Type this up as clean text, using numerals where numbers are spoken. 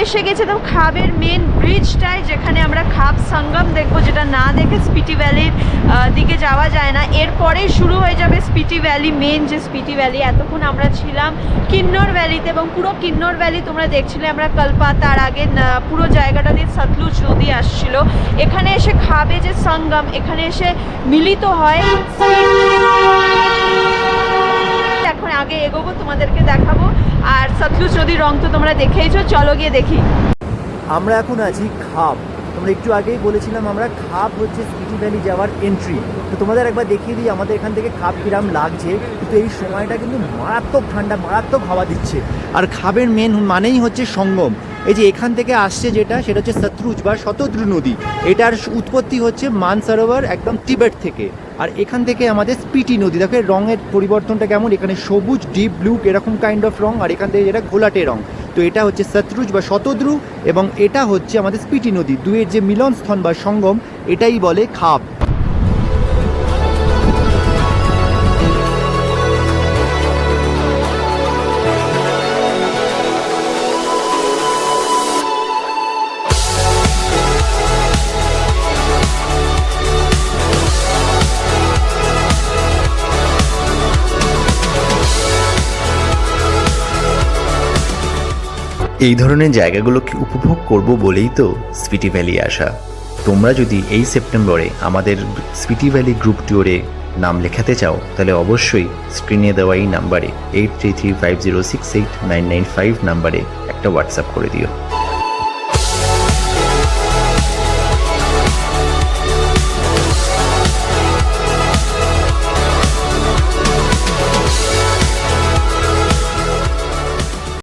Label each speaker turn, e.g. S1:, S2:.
S1: এসে গেছে তো খাবের মেন ব্রিজটায়, যেখানে আমরা খাব সঙ্গম দেখবো, যেটা না দেখে স্পিটি ভ্যালির দিকে যাওয়া যায় না। এরপরেই শুরু হয়ে যাবে স্পিটি ভ্যালি, মেন যে স্পিটি ভ্যালি। এতক্ষণ আমরা ছিলাম কিন্নর ভ্যালিতে, এবং পুরো কিন্নর ভ্যালি তোমরা দেখছিলে আমরা কল্পা, তার আগে পুরো জায়গাটা দিয়ে সতলুজ নদী আসছিল। এখানে এসে খাবে যে সঙ্গম, এখানে এসে মিলিত হয়। এখন আগে এগোবো, তোমাদেরকে দেখাবো। আর সতলুজ নদীর রং তো তোমরা দেখেইছো, চলো গিয়ে দেখি।
S2: আমরা এখন আছি খাব। তোমরা একটু আগেই বলেছিলাম আমরা খাব হচ্ছে স্পিটি ভ্যালি যাওয়ার এন্ট্রি। তো তোমাদের একবার দেখিয়ে দিই আমাদের এখান থেকে খাব কিরাম লাগছে। কিন্তু এই সময়টা কিন্তু মারাত্মক ঠান্ডা, মারাত্মক হাওয়া দিচ্ছে। আর খাবের মেন মানেই হচ্ছে সঙ্গম। এই যে এখান থেকে আসছে যেটা, সেটা হচ্ছে সতলুজ বা শতদ্রু নদী। এটার উৎপত্তি হচ্ছে মানসরোবর একদম তিবেট থেকে। আর এখান থেকে আমাদের স্পিটি নদী, দেখো এর রঙের পরিবর্তনটা কেমন, এখানে সবুজ ডিপ ব্লু এরকম কাইন্ড অফ রং, আর এখান থেকে যেটা ঘোলাটে রং। তো এটা হচ্ছে সতলুজ বা শতদ্রু, এবং এটা হচ্ছে আমাদের স্পিটি নদী। দুয়ের যে মিলনস্থল বা সঙ্গম, এটাই বলে খাব।
S3: এই ধরনের জায়গাগুলোকে উপভোগ করব বলেই তো স্পিটি ভ্যালি আসা। তোমরা যদি এই সেপ্টেম্বরে আমাদের স্পিটি ভ্যালি গ্রুপ ট্যুরে নাম লেখাতে চাও, তাহলে অবশ্যই স্ক্রিনে দেওয়া এই নাম্বারে 8335068995 নাম্বারে একটা হোয়াটসঅ্যাপ করে দিও।